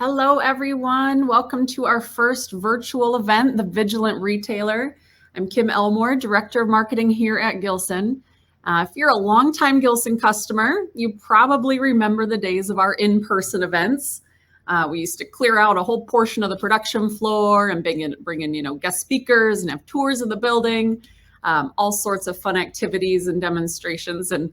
Hello, everyone. Welcome to our first virtual event, the Vigilant Retailer. I'm Kim Elmore, Director of Marketing here at Gilson. If you're a longtime Gilson customer, you probably remember the days of our in-person events. We used to clear out a whole portion of the production floor and bring in guest speakers and have tours of the building, all sorts of fun activities and demonstrations. And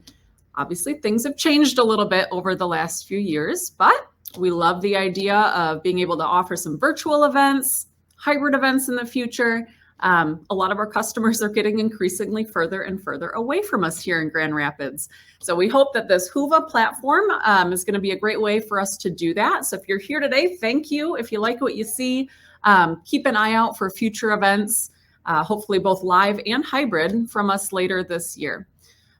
obviously, things have changed a little bit over the last few years, but we love the idea of being able to offer some virtual events, hybrid events in the future. A lot of our customers are getting increasingly further and further away from us here in Grand Rapids. So we hope that this Whova platform is going to be a great way for us to do that. So if you're here today, thank you. If you like what you see, keep an eye out for future events, hopefully both live and hybrid from us later this year.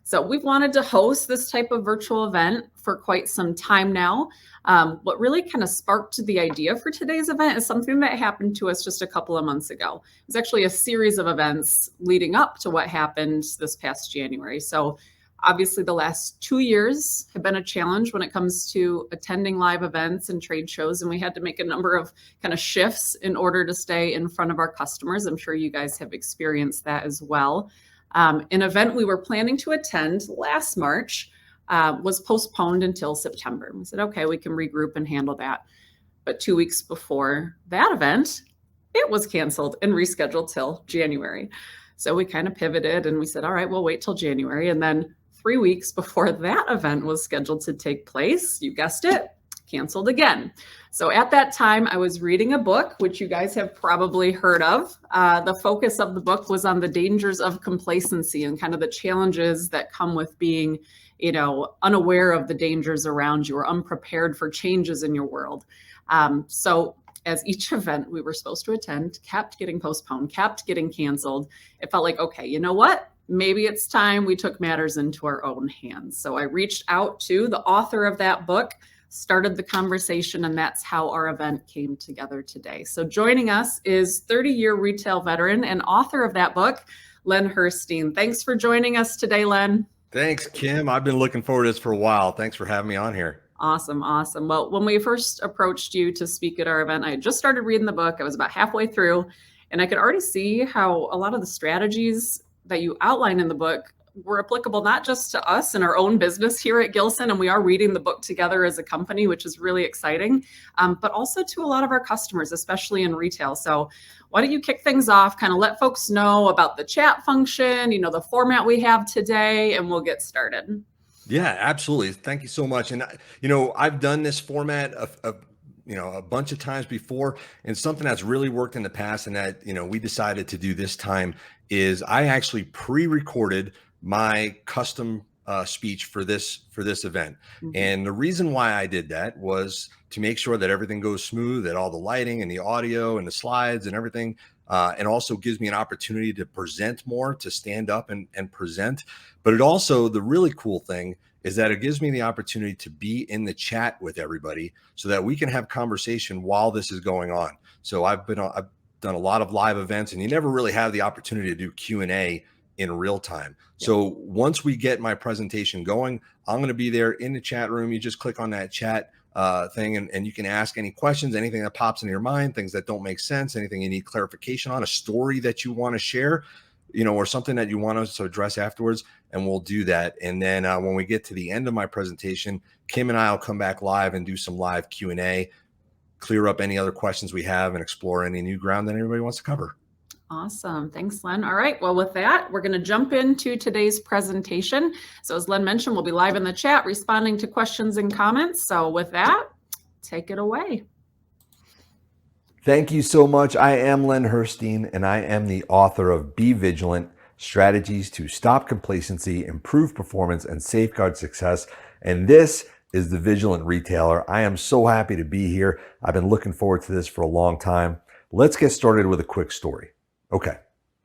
So we've wanted to host this type of virtual event for quite some time now. What really kind of sparked the idea for today's event is something that happened to us just a couple of months ago. It was actually a series of events leading up to what happened this past January. So obviously the last 2 years have been a challenge when it comes to attending live events and trade shows. And we had to make a number of kind of shifts in order to stay in front of our customers. I'm sure you guys have experienced that as well. An event we were planning to attend last March was postponed until September. We said, okay, we can regroup and handle that. But 2 weeks before that event, it was canceled and rescheduled till January. So we kind of pivoted and we said, all right, we'll wait till January. And then 3 weeks before that event was scheduled to take place, you guessed it, canceled again. So at that time, I was reading a book, which you guys have probably heard of. The focus of the book was on the dangers of complacency and kind of the challenges that come with being, unaware of the dangers around you or unprepared for changes in your world. So as each event we were supposed to attend kept getting postponed, kept getting canceled, it felt like, okay, you know what? Maybe it's time we took matters into our own hands. So I reached out to the author of that book, started the conversation, and that's how our event came together today. So joining us is 30-year retail veteran and author of that book, Len Hurstein. Thanks for joining us today, Len. Thanks, Kim. I've been looking forward to this for a while. Thanks for having me on here. Awesome. Well, when we first approached you to speak at our event, I had just started reading the book. I was about halfway through, and I could already see how a lot of the strategies that you outline in the book were applicable not just to us in our own business here at Gilson, and we are reading the book together as a company, which is really exciting, but also to a lot of our customers, especially in retail. So why don't you kick things off, kind of let folks know about the chat function, the format we have today, and we'll get started. Yeah, absolutely. Thank you so much. And, I've done this format a bunch of times before, and something that's really worked in the past and that, we decided to do this time is I actually pre-recorded my custom speech for this event. Mm-hmm. And the reason why I did that was to make sure that everything goes smooth, that all the lighting and the audio and the slides and everything, and also gives me an opportunity to present more, to stand up and present. But it also, the really cool thing is that it gives me the opportunity to be in the chat with everybody so that we can have conversation while this is going on. So I've done a lot of live events, and you never really have the opportunity to do Q&A in real time. Yeah. So once we get my presentation going, I'm going to be there in the chat room. You just click on that chat thing and you can ask any questions, anything that pops into your mind, things that don't make sense, anything you need clarification on, a story that you want to share, or something that you want us to address afterwards, and we'll do that. And then when we get to the end of my presentation, Kim and I will come back live and do some live Q&A, clear up any other questions we have, and explore any new ground that anybody wants to cover. Awesome. Thanks, Len. All right. Well, with that, we're going to jump into today's presentation. So as Len mentioned, we'll be live in the chat responding to questions and comments. So with that, take it away. Thank you so much. I am Len Hurstein, and I am the author of Be Vigilant, Strategies to Stop Complacency, Improve Performance, and Safeguard Success. And this is the Vigilant Retailer. I am so happy to be here. I've been looking forward to this for a long time. Let's get started with a quick story. Okay,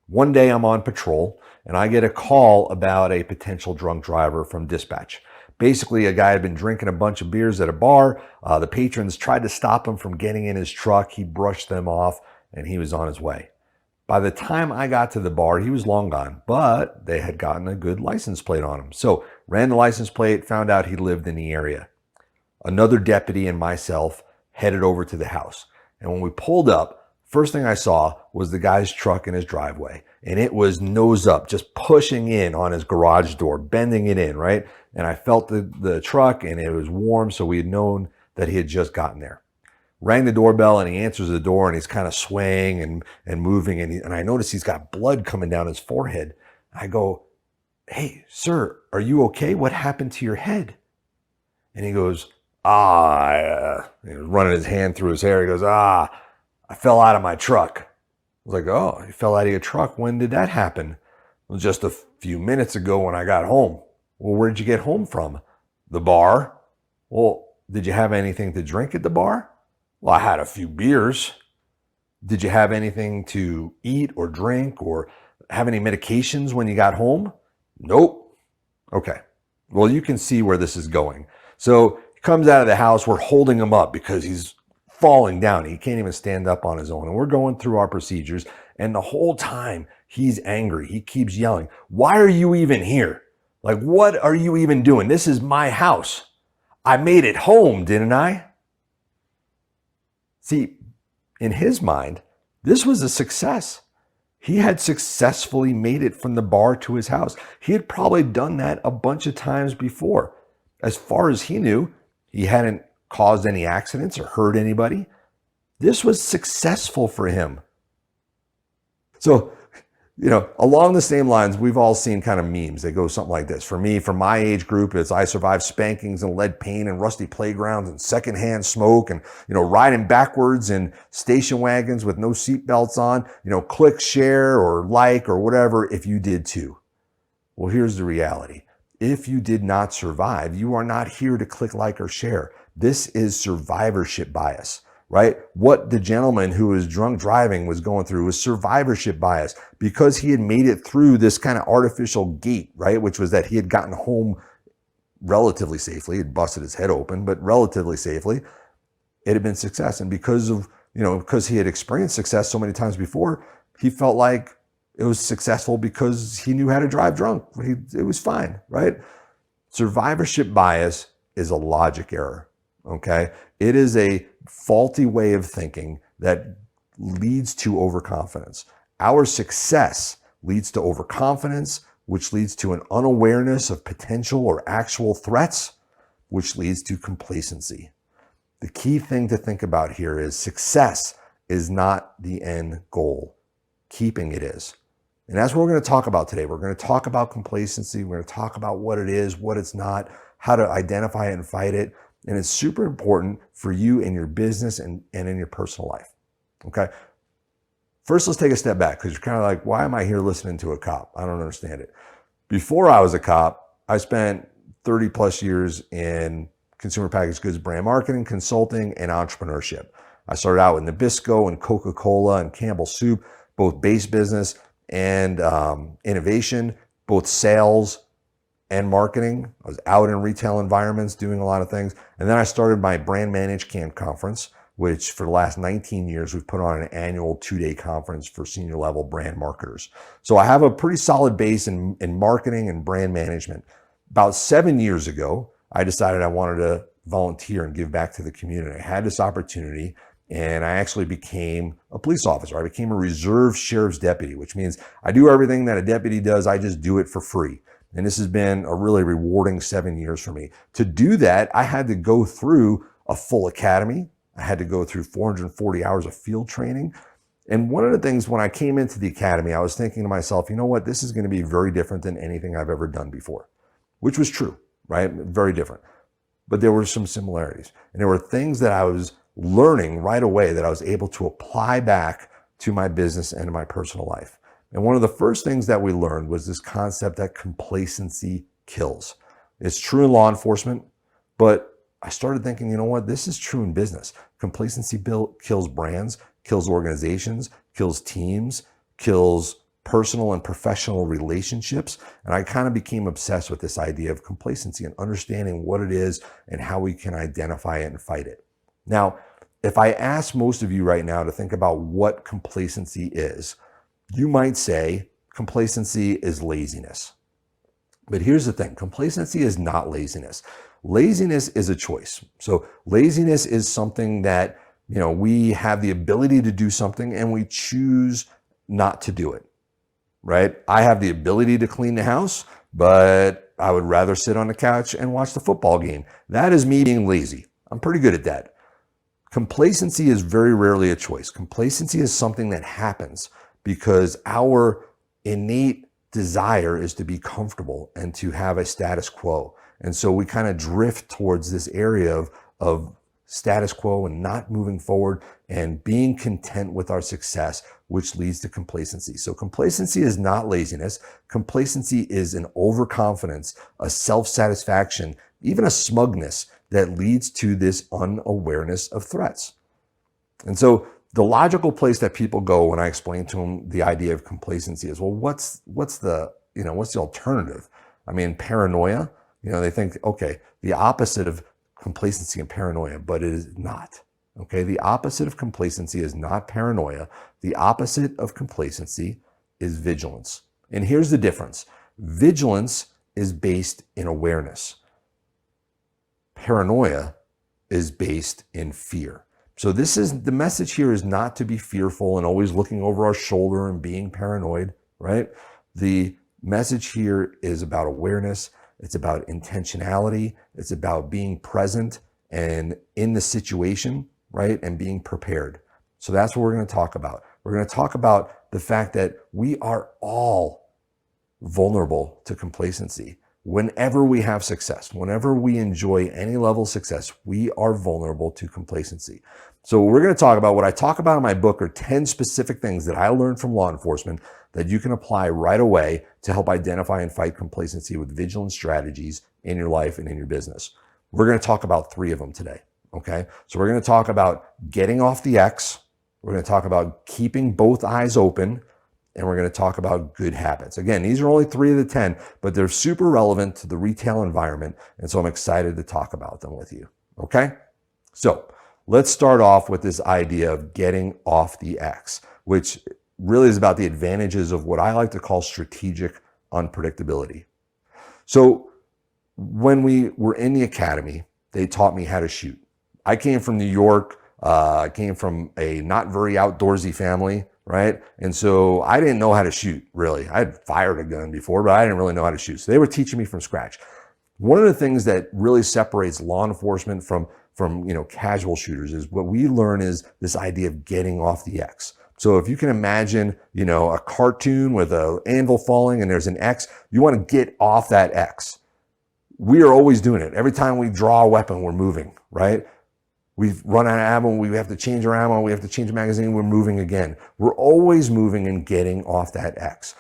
one day I'm on patrol and I get a call about a potential drunk driver from dispatch. Basically, a guy had been drinking a bunch of beers at a bar. The patrons tried to stop him from getting in his truck. He brushed them off and he was on his way. By the time I got to the bar, he was long gone, but they had gotten a good license plate on him. So ran the license plate, found out he lived in the area. Another deputy and myself headed over to the house. And when we pulled up, first thing I saw was the guy's truck in his driveway. And it was nose up, just pushing in on his garage door, bending it in, right? And I felt the truck, and it was warm, so we had known that he had just gotten there. Rang the doorbell, and he answers the door, and he's kind of swaying and moving. And I notice he's got blood coming down his forehead. I go, "Hey, sir, are you okay? What happened to your head?" And he goes, he was running his hand through his hair. He goes, I fell out of my truck. I was like, "Oh, you fell out of your truck? When did that happen?" "Well, just a few minutes ago when I got home." "Well, where did you get home from?" "The bar." "Well, did you have anything to drink at the bar?" "Well, I had a few beers." "Did you have anything to eat or drink or have any medications when you got home?" "Nope." "Okay. Well, you can see where this is going." So he comes out of the house. We're holding him up because he's falling down. He can't even stand up on his own. And we're going through our procedures. And the whole time he's angry. He keeps yelling, "Why are you even here? Like, what are you even doing? This is my house. I made it home, didn't I?" See, in his mind, this was a success. He had successfully made it from the bar to his house. He had probably done that a bunch of times before. As far as he knew, he hadn't caused any accidents or hurt anybody. This was successful for him. So, along the same lines, we've all seen kind of memes that go something like this. For me, from my age group, it's "I survived spankings and lead paint and rusty playgrounds and secondhand smoke and, riding backwards in station wagons with no seatbelts on, click, share, or like, or whatever if you did too." Well, here's the reality. If you did not survive, you are not here to click, like, or share. This is survivorship bias. Right? What the gentleman who was drunk driving was going through was survivorship bias, because he had made it through this kind of artificial gate, right? Which was that he had gotten home relatively safely. He'd busted his head open, but relatively safely. It had been success. And because he had experienced success so many times before, he felt like it was successful because he knew how to drive drunk. It was fine, right? Survivorship bias is a logic error. Okay. It is a faulty way of thinking that leads to overconfidence. Our success leads to overconfidence, which leads to an unawareness of potential or actual threats, which leads to complacency. The key thing to think about here is success is not the end goal. Keeping it is. And that's what we're going to talk about today. We're going to talk about complacency. We're going to talk about what it is, what it's not, how to identify it and fight it. And it's super important for you in your business and in your personal life. Okay. First, let's take a step back, because you're kind of like, why am I here listening to a cop? I don't understand it. Before I was a cop, I spent 30 plus years in consumer packaged goods, brand marketing, consulting, and entrepreneurship. I started out with Nabisco and Coca-Cola and Campbell Soup, both base business and innovation, both sales and marketing. I was out in retail environments doing a lot of things. And then I started my brand managed camp conference, which for the last 19 years, we've put on an annual 2-day conference for senior level brand marketers. So I have a pretty solid base in marketing and brand management. About 7 years ago, I decided I wanted to volunteer and give back to the community. I had this opportunity, and I actually became a police officer. I became a reserve sheriff's deputy, which means I do everything that a deputy does. I just do it for free. And this has been a really rewarding 7 years for me. To do that, I had to go through a full academy. I had to go through 440 hours of field training. And one of the things when I came into the academy, I was thinking to myself, you know what, this is going to be very different than anything I've ever done before, which was true, right? Very different. But there were some similarities. And there were things that I was learning right away that I was able to apply back to my business and to my personal life. And one of the first things that we learned was this concept that complacency kills. It's true in law enforcement, but I started thinking, you know what, this is true in business. Complacency kills brands, kills organizations, kills teams, kills personal and professional relationships. And I kind of became obsessed with this idea of complacency and understanding what it is and how we can identify it and fight it. Now, if I ask most of you right now to think about what complacency is, you might say complacency is laziness. But here's the thing, complacency is not laziness. Laziness is a choice. So laziness is something that, we have the ability to do something and we choose not to do it, right? I have the ability to clean the house, but I would rather sit on the couch and watch the football game. That is me being lazy. I'm pretty good at that. Complacency is very rarely a choice. Complacency is something that happens because our innate desire is to be comfortable and to have a status quo. And so we kind of drift towards this area of status quo and not moving forward and being content with our success, which leads to complacency. So complacency is not laziness. Complacency is an overconfidence, a self-satisfaction, even a smugness that leads to this unawareness of threats. And so the logical place that people go when I explain to them the idea of complacency is, well, what's the alternative? I mean, paranoia, they think, okay, the opposite of complacency and paranoia, but it is not. Okay, the opposite of complacency is not paranoia. The opposite of complacency is vigilance. And here's the difference. Vigilance is based in awareness. Paranoia is based in fear. So the message here is not to be fearful and always looking over our shoulder and being paranoid, right? The message here is about awareness. It's about intentionality. It's about being present and in the situation, right? And being prepared. So that's what we're going to talk about. We're going to talk about the fact that we are all vulnerable to complacency. Whenever we have success, whenever we enjoy any level of success, we are vulnerable to complacency. So we're going to talk about what I talk about in my book are 10 specific things that I learned from law enforcement that you can apply right away to help identify and fight complacency with vigilant strategies in your life and in your business. We're going to talk about 3 of them today. Okay. So we're going to talk about getting off the X. We're going to talk about keeping both eyes open. And we're going to talk about good habits. Again, these are only 3 of the 10, but they're super relevant to the retail environment. And so I'm excited to talk about them with you. Okay. So let's start off with this idea of getting off the X, which really is about the advantages of what I like to call strategic unpredictability. So when we were in the academy, they taught me how to shoot. I came from New York. I came from a not very outdoorsy family, right? And so I didn't know how to shoot, really. I had fired a gun before, but I didn't really know how to shoot. So they were teaching me from scratch. One of the things that really separates law enforcement from casual shooters is what we learn is this idea of getting off the X. So if you can imagine, a cartoon with an anvil falling and there's an X, you want to get off that X. We are always doing it. Every time we draw a weapon, we're moving, right? We've run out of ammo. We have to change our ammo. We have to change the magazine. We're moving again. We're always moving and getting off that X.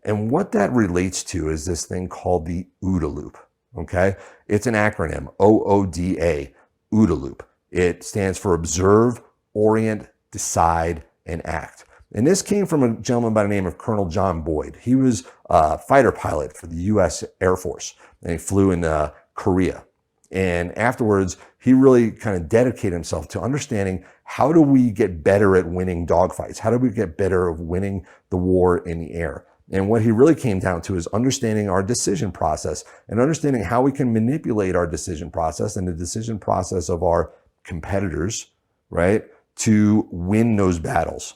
And what that relates to is this thing called the OODA loop. Okay. It's an acronym, OODA, OODA loop. It stands for observe, orient, decide, and act. And this came from a gentleman by the name of Colonel John Boyd. He was a fighter pilot for the U.S. Air Force, and he flew in Korea. And afterwards, he really kind of dedicated himself to understanding how do we get better at winning dogfights? How do we get better at winning the war in the air? And what he really came down to is understanding our decision process and understanding how we can manipulate our decision process and the decision process of our competitors, right, to win those battles.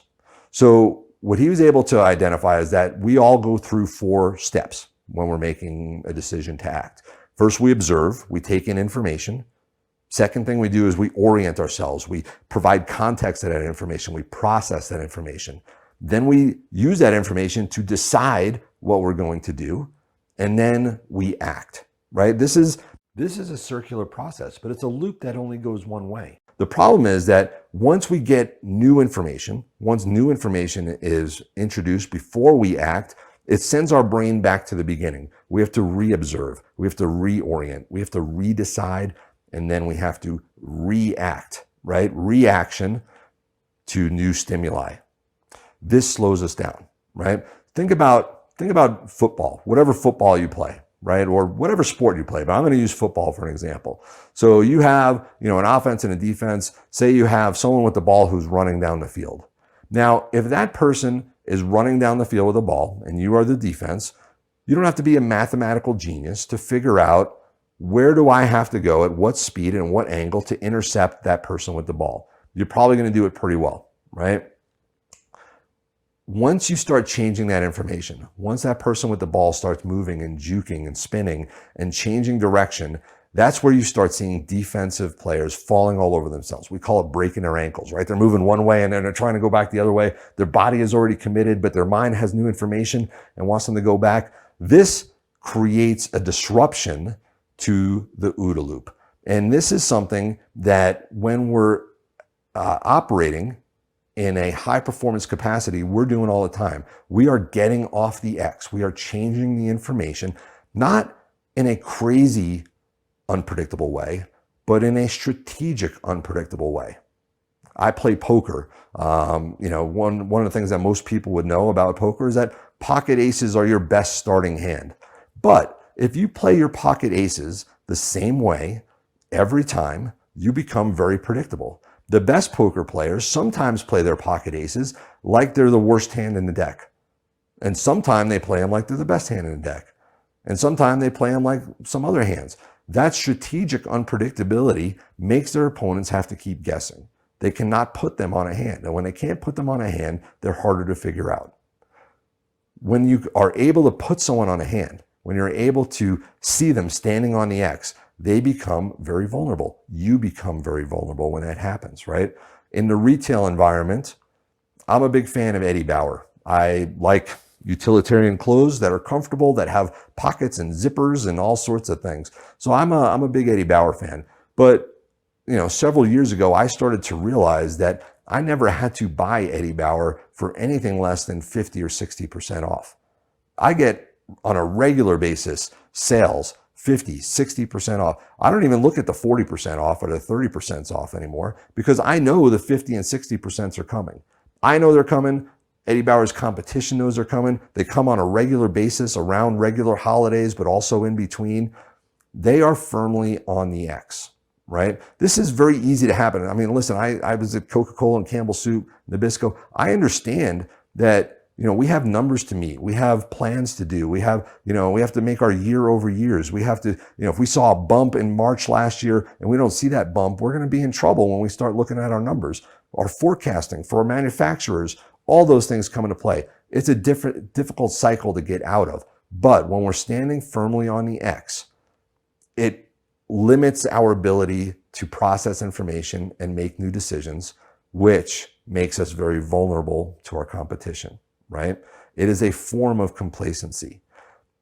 So what he was able to identify is that we all go through 4 steps when we're making a decision to act. First, we observe, we take in information. Second thing we do is we orient ourselves. We provide context to that information. We process that information. Then we use that information to decide what we're going to do. And then we act, right? This is a circular process, but it's a loop that only goes one way. The problem is that once we get new information, once new information is introduced before we act, it sends our brain back to the beginning. We have to re-observe. We have to reorient. We have to redecide. And then we have to react, right? Reaction to new stimuli. This slows us down, right? Think about football, whatever football you play, right? Or whatever sport you play, but I'm going to use football for an example. So you have, an offense and a defense. Say you have someone with the ball who's running down the field. Now, if that person is running down the field with a ball and you are the defense, you don't have to be a mathematical genius to figure out Where do I have to go at what speed and what angle to intercept that person with the ball? You're probably going to do it pretty well, right? Once you start changing that information, once that person with the ball starts moving and juking and spinning and changing direction, that's where you start seeing defensive players falling all over themselves. We call it breaking their ankles, right? They're moving one way and then they're trying to go back the other way. Their body is already committed, but their mind has new information and wants them to go back. This creates a disruption to the OODA loop. And this is something that when we're operating in a high performance capacity, we're doing all the time. We are getting off the X. We are changing the information, not in a crazy, unpredictable way, but in a strategic, unpredictable way. I play poker. One of the things that most people would know about poker is that pocket aces are your best starting hand. But if you play your pocket aces the same way every time, you become very predictable. The best poker players sometimes play their pocket aces like they're the worst hand in the deck. And sometimes they play them like they're the best hand in the deck. And sometimes they play them like some other hands. That strategic unpredictability makes their opponents have to keep guessing. They cannot put them on a hand. And when they can't put them on a hand, they're harder to figure out. When you are able to put someone on a hand, when you're able to see them standing on the X, they become very vulnerable. You become very vulnerable when that happens, right? In the retail environment, I'm a big fan of Eddie Bauer. I like utilitarian clothes that are comfortable, that have pockets and zippers and all sorts of things. So I'm a big Eddie Bauer fan. But several years ago, I started to realize that I never had to buy Eddie Bauer for anything less than 50 or 60% off. I get on a regular basis sales 50, 60% off. I don't even look at the 40% off or the 30% off anymore because I know the 50 and 60% are coming. I know they're coming. Eddie Bauer's competition knows they're coming. They come on a regular basis around regular holidays, but also in between. They are firmly on the X, right? This is very easy to happen. I mean, listen, I was at Coca-Cola and Campbell Soup, Nabisco. I understand that we have numbers to meet. We have plans to do. We have to make our year over years. We have to, if we saw a bump in March last year and we don't see that bump, we're going to be in trouble when we start looking at our numbers. Our forecasting for our manufacturers, all those things come into play. It's a difficult cycle to get out of. But when we're standing firmly on the X, it limits our ability to process information and make new decisions, which makes us very vulnerable to our competition. Right? It is a form of complacency.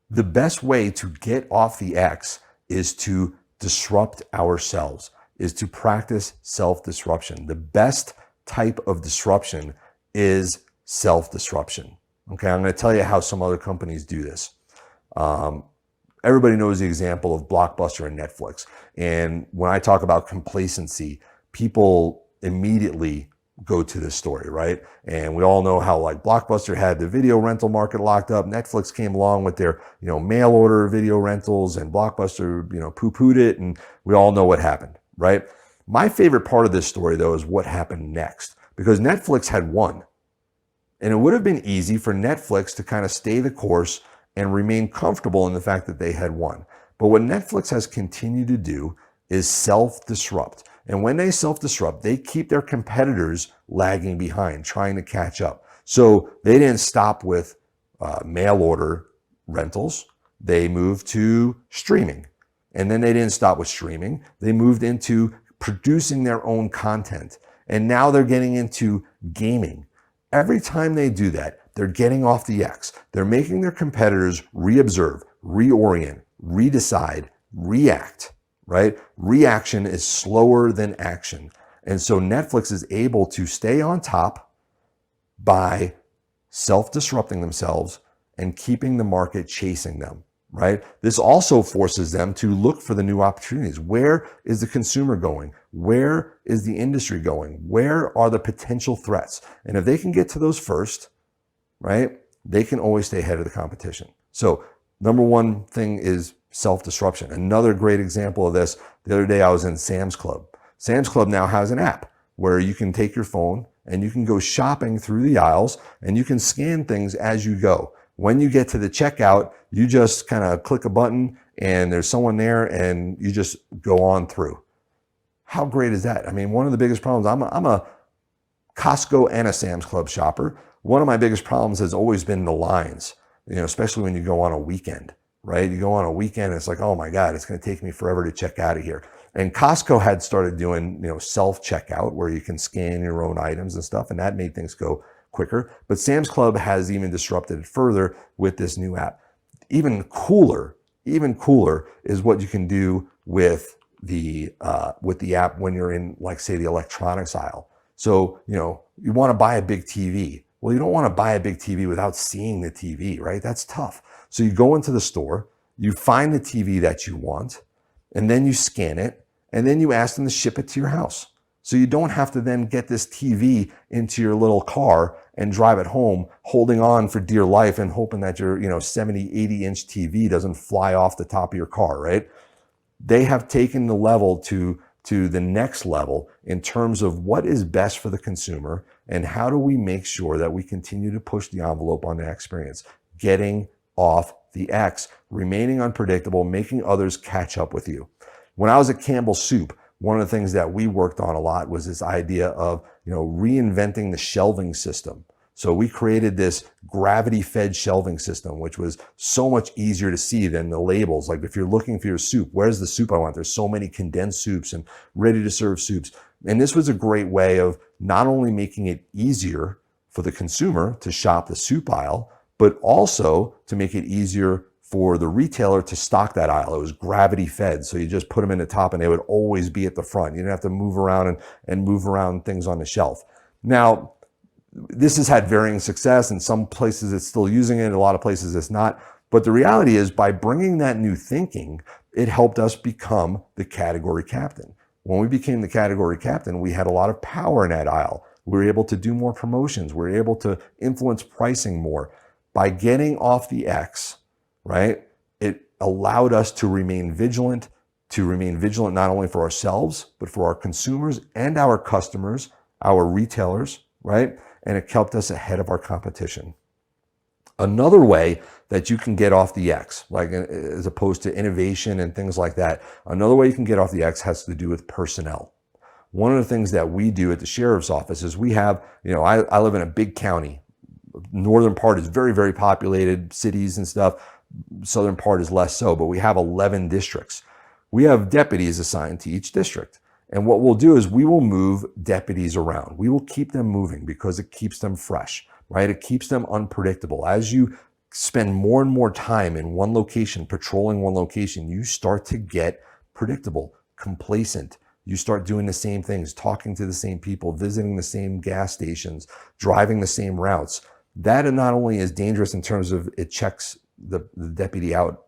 The best way to get off the X is to disrupt ourselves, is to practice self-disruption. The best type of disruption is self-disruption. Okay, I'm going to tell you how some other companies do this. Everybody knows the example of Blockbuster and Netflix. And when I talk about complacency, people immediately go to this story, right? And we all know how Blockbuster had the video rental market locked up. Netflix came along with their, mail order video rentals, and Blockbuster, poo-pooed it. And we all know what happened, right? My favorite part of this story, though, is what happened next, because Netflix had won. And it would have been easy for Netflix to kind of stay the course and remain comfortable in the fact that they had won. But what Netflix has continued to do is self-disrupt. And when they self-disrupt, they keep their competitors lagging behind, trying to catch up. So they didn't stop with mail order rentals. They moved to streaming. And then they didn't stop with streaming. They moved into producing their own content. And now they're getting into gaming. Every time they do that, they're getting off the X. They're making their competitors reobserve, reorient, redecide, react. Right? Reaction is slower than action. And so Netflix is able to stay on top by self-disrupting themselves and keeping the market chasing them, right? This also forces them to look for the new opportunities. Where is the consumer going? Where is the industry going? Where are the potential threats? And if they can get to those first, right, they can always stay ahead of the competition. So number one thing is self-disruption. Another great example of this, the other day I was in Sam's Club. Sam's Club now has an app where you can take your phone and you can go shopping through the aisles and you can scan things as you go. When you get to the checkout, you just kind of click a button and there's someone there and you just go on through. How great is that? I mean, one of the biggest problems, I'm a Costco and a Sam's Club shopper. One of my biggest problems has always been the lines, especially when you go on a weekend, right? You go on a weekend, and it's like, oh my God, it's going to take me forever to check out of here. And Costco had started doing, self-checkout where you can scan your own items and stuff, and that made things go quicker. But Sam's Club has even disrupted it further with this new app. Even cooler is what you can do with the app when you're in, like, say, the electronics aisle. So, you want to buy a big TV. Well, you don't want to buy a big TV without seeing the TV, right? That's tough. So you go into the store, you find the TV that you want, and then you scan it, and then you ask them to ship it to your house. So you don't have to then get this TV into your little car and drive it home, holding on for dear life and hoping that your, 70, 80-inch TV doesn't fly off the top of your car, right? They have taken the level to the next level in terms of what is best for the consumer and how do we make sure that we continue to push the envelope on the experience, getting off the X, remaining unpredictable, making others catch up with you. When I was at Campbell Soup, one of the things that we worked on a lot was this idea of, reinventing the shelving system. So we created this gravity-fed shelving system, which was so much easier to see than the labels. Like if you're looking for your soup, where's the soup I want? There's so many condensed soups and ready-to-serve soups. And this was a great way of not only making it easier for the consumer to shop the soup aisle, but also to make it easier for the retailer to stock that aisle. It was gravity-fed, so you just put them in the top and they would always be at the front. You didn't have to move around and move around things on the shelf. Now, this has had varying success. In some places it's still using it, in a lot of places it's not. But the reality is, by bringing that new thinking, it helped us become the category captain. When we became the category captain, we had a lot of power in that aisle. We were able to do more promotions. We were able to influence pricing more. By getting off the X, right, it allowed us to remain vigilant not only for ourselves, but for our consumers and our customers, our retailers, right? And it kept us ahead of our competition. Another way that you can get off the X, like as opposed to innovation and things like that, another way you can get off the X has to do with personnel. One of the things that we do at the sheriff's office is we have, I live in a big county. Northern part is very, very populated, cities and stuff. Southern part is less so, but we have 11 districts. We have deputies assigned to each district. And what we'll do is we will move deputies around. We will keep them moving because it keeps them fresh, right? It keeps them unpredictable. As you spend more and more time in one location, patrolling one location, you start to get predictable, complacent. You start doing the same things, talking to the same people, visiting the same gas stations, driving the same routes. That not only is dangerous in terms of it checks the deputy out,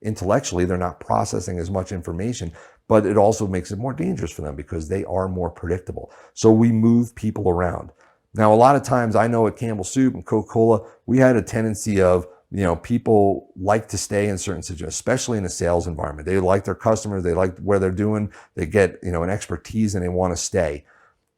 intellectually, they're not processing as much information, but it also makes it more dangerous for them because they are more predictable. So we move people around. Now, a lot of times I know at Campbell Soup and Coca-Cola, we had a tendency of, people like to stay in certain situations, especially in a sales environment. They like their customers. They like where they're doing. They get, an expertise and they want to stay.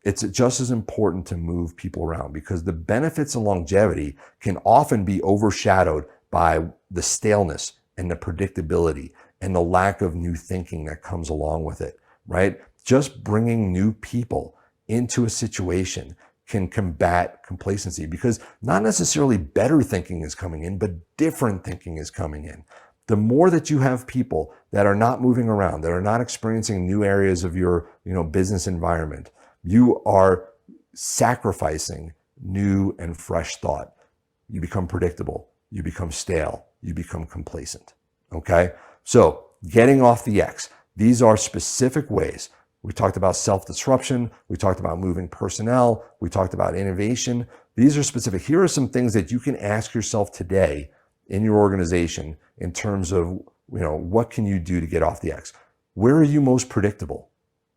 It's just as important to move people around because the benefits of longevity can often be overshadowed by the staleness and the predictability and the lack of new thinking that comes along with it, right? Just bringing new people into a situation can combat complacency because not necessarily better thinking is coming in, but different thinking is coming in. The more that you have people that are not moving around, that are not experiencing new areas of your, business environment, you are sacrificing new and fresh thought. You become predictable, you become stale, you become complacent, okay? So getting off the X, these are specific ways. We talked about self-disruption. We talked about moving personnel. We talked about innovation. These are specific. Here are some things that you can ask yourself today in your organization in terms of, what can you do to get off the X? Where are you most predictable?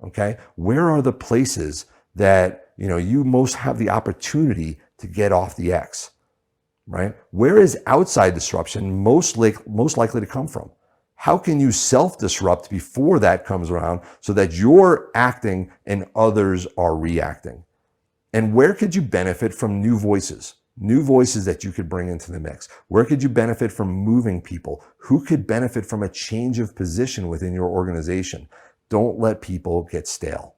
Okay. Where are the places that, you most have the opportunity to get off the X, right? Where is outside disruption most likely to come from? How can you self-disrupt before that comes around so that you're acting and others are reacting? And where could you benefit from new voices? New voices that you could bring into the mix. Where could you benefit from moving people? Who could benefit from a change of position within your organization? Don't let people get stale.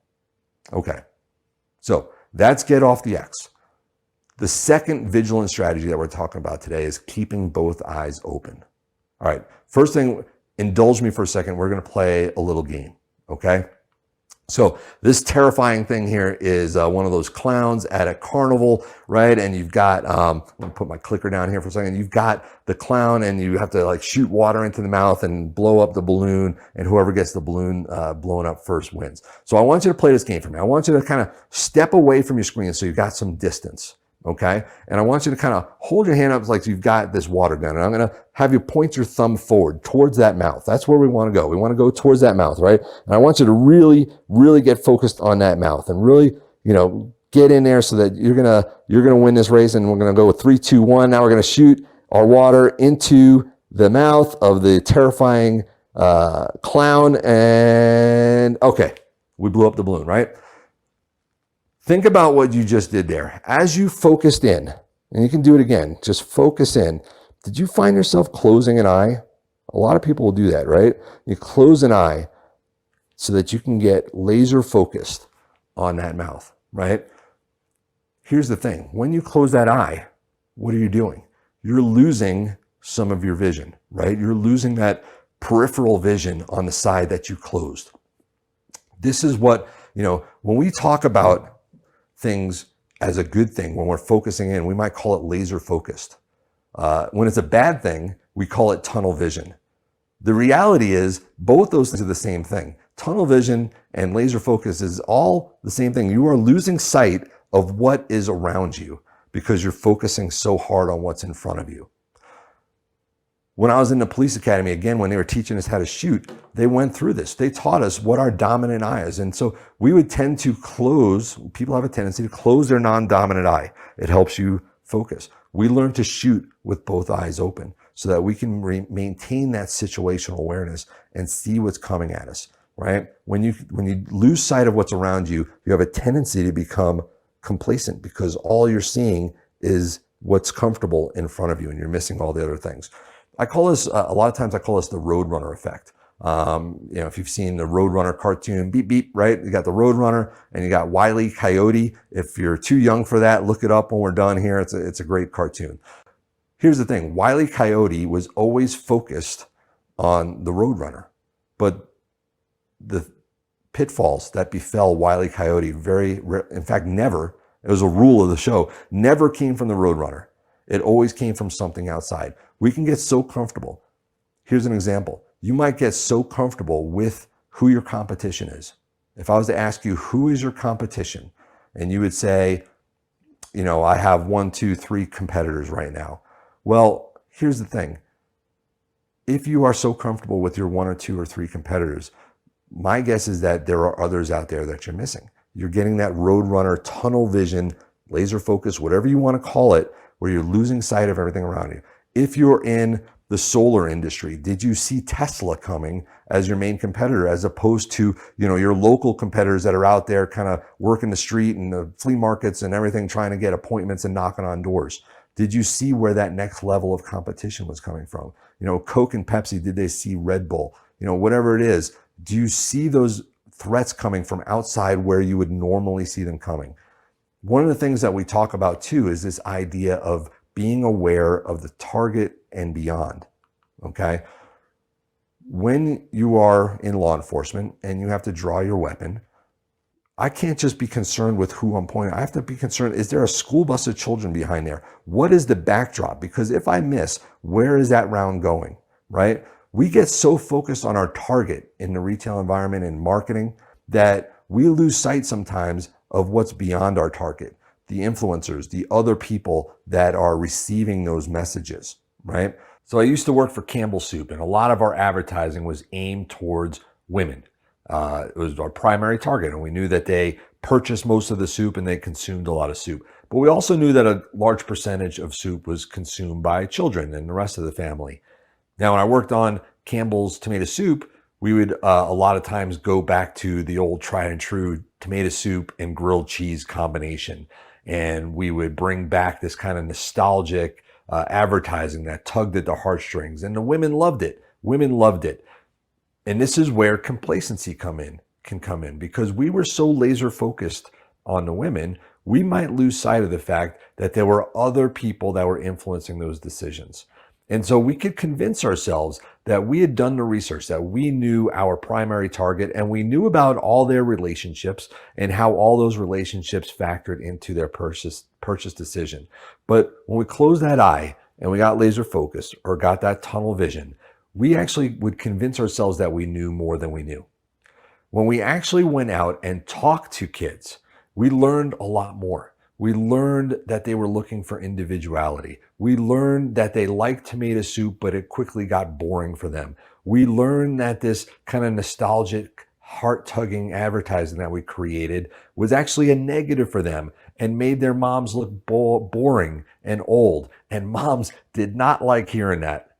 Okay, so that's get off the X. The second vigilant strategy that we're talking about today is keeping both eyes open. All right, first thing, indulge me for a second. We're going to play a little game, okay? So this terrifying thing here is one of those clowns at a carnival, right? And you've got, I'm gonna put my clicker down here for a second. You've got the clown and you have to like shoot water into the mouth and blow up the balloon, and whoever gets the balloon blown up first wins. So I want you to play this game for me. I want you to kind of step away from your screen so you've got some distance. Okay. And I want you to kind of hold your hand up like you've got this water gun. And I'm going to have you point your thumb forward towards that mouth. That's where we want to go. We want to go towards that mouth, right? And I want you to really, really get focused on that mouth and really, get in there so that you're going to win this race. And we're going to go with 3, 2, 1. Now we're going to shoot our water into the mouth of the terrifying clown. And okay, we blew up the balloon, right? Think about what you just did there. As you focused in, and you can do it again, just focus in. Did you find yourself closing an eye? A lot of people will do that, right? You close an eye so that you can get laser focused on that mouth, right? Here's the thing. When you close that eye, what are you doing? You're losing some of your vision, right? You're losing that peripheral vision on the side that you closed. This is what, when we talk about things as a good thing, when we're focusing in, we might call it laser focused. When it's a bad thing, we call it tunnel vision. The reality is both those things are the same thing. Tunnel vision and laser focus is all the same thing. You are losing sight of what is around you because you're focusing so hard on what's in front of you. When I was in the police academy, again, when they were teaching us how to shoot, they went through this. They taught us what our dominant eye is. And so we would tend to close, people have a tendency to close their non-dominant eye. It helps you focus. We learn to shoot with both eyes open so that we can maintain that situational awareness and see what's coming at us, right? When you lose sight of what's around you, you have a tendency to become complacent because all you're seeing is what's comfortable in front of you and you're missing all the other things. I call this, a lot of times I call this the Roadrunner effect. If you've seen the Roadrunner cartoon, beep, beep, right? You got the Roadrunner and you got Wile E. Coyote. If you're too young for that, look it up when we're done here. It's a great cartoon. Here's the thing. Wile E. Coyote was always focused on the Roadrunner, but the pitfalls that befell Wile E. Coyote in fact, never, it was a rule of the show, never came from the Roadrunner. It always came from something outside. We can get so comfortable. Here's an example. You might get so comfortable with who your competition is. If I was to ask you, who is your competition? And you would say, I have 1, 2, 3 competitors right now. Well, here's the thing. If you are so comfortable with your 1 or 2 or 3 competitors, my guess is that there are others out there that you're missing. You're getting that Roadrunner tunnel vision, laser focus, whatever you want to call it, where you're losing sight of everything around you. If you're in the solar industry, did you see Tesla coming as your main competitor as opposed to, your local competitors that are out there kind of working the street and the flea markets and everything, trying to get appointments and knocking on doors? Did you see where that next level of competition was coming from? Coke and Pepsi, did they see Red Bull? Whatever it is, do you see those threats coming from outside where you would normally see them coming? One of the things that we talk about too is this idea of being aware of the target and beyond, okay? When you are in law enforcement and you have to draw your weapon, I can't just be concerned with who I'm pointing. I have to be concerned, is there a school bus of children behind there? What is the backdrop? Because if I miss, where is that round going, right? We get so focused on our target in the retail environment and marketing that we lose sight sometimes of what's beyond our target, the influencers, the other people that are receiving those messages, right? So I used to work for Campbell's Soup, and a lot of our advertising was aimed towards women. It was our primary target, and we knew that they purchased most of the soup and they consumed a lot of soup. But we also knew that a large percentage of soup was consumed by children and the rest of the family. Now, when I worked on Campbell's tomato soup, we would a lot of times go back to the old tried and true tomato soup and grilled cheese combination. and we would bring back this kind of nostalgic advertising that tugged at the heartstrings, and the women loved it. Women loved it. And this is where complacency can come in, because we were so laser focused on the women, we might lose sight of the fact that there were other people that were influencing those decisions. And so we could convince ourselves that we had done the research, that we knew our primary target, and we knew about all their relationships and how all those relationships factored into their purchase decision. But when we closed that eye and we got laser focused or got that tunnel vision, we actually would convince ourselves that we knew more than we knew. When we actually went out and talked to kids, we learned a lot more. We learned that they were looking for individuality. We learned that they liked tomato soup, but it quickly got boring for them. We learned that this kind of nostalgic, heart-tugging advertising that we created was actually a negative for them and made their moms look boring and old. And moms did not like hearing that.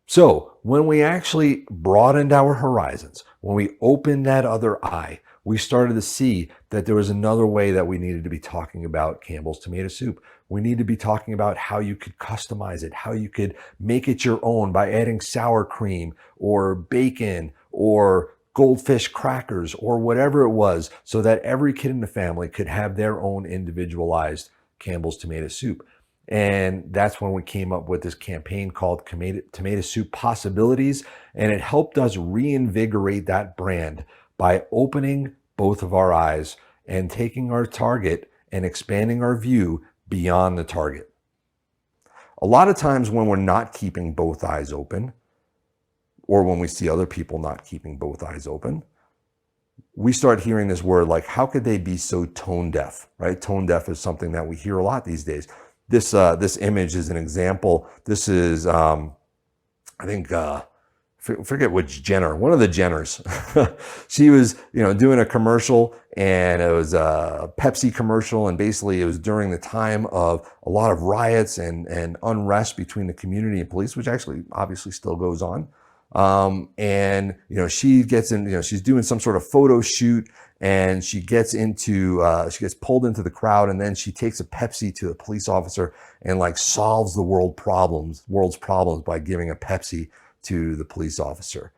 So when we actually broadened our horizons, when we opened that other eye, we started to see that there was another way that we needed to be talking about Campbell's tomato soup. We need to be talking about how you could customize it, how you could make it your own by adding sour cream or bacon or goldfish crackers or whatever it was, so that every kid in the family could have their own individualized Campbell's tomato soup. And that's when we came up with this campaign called Tomato Soup Possibilities. And it helped us reinvigorate that brand by opening both of our eyes and taking our target and expanding our view beyond the target. A lot of times when we're not keeping both eyes open, or when we see other people not keeping both eyes open, we start hearing this word like, how could they be so tone deaf, right? Tone deaf is something that we hear a lot these days. This image is an example. This is, I think, forget which Jenner, one of the Jenners. She was, doing a commercial, and it was a Pepsi commercial. And basically it was during the time of a lot of riots and unrest between the community and police, which actually obviously still goes on. And she gets in, she's doing some sort of photo shoot, and she gets pulled into the crowd, and then she takes a Pepsi to a police officer and like solves the world's problems by giving a Pepsi to the police officer.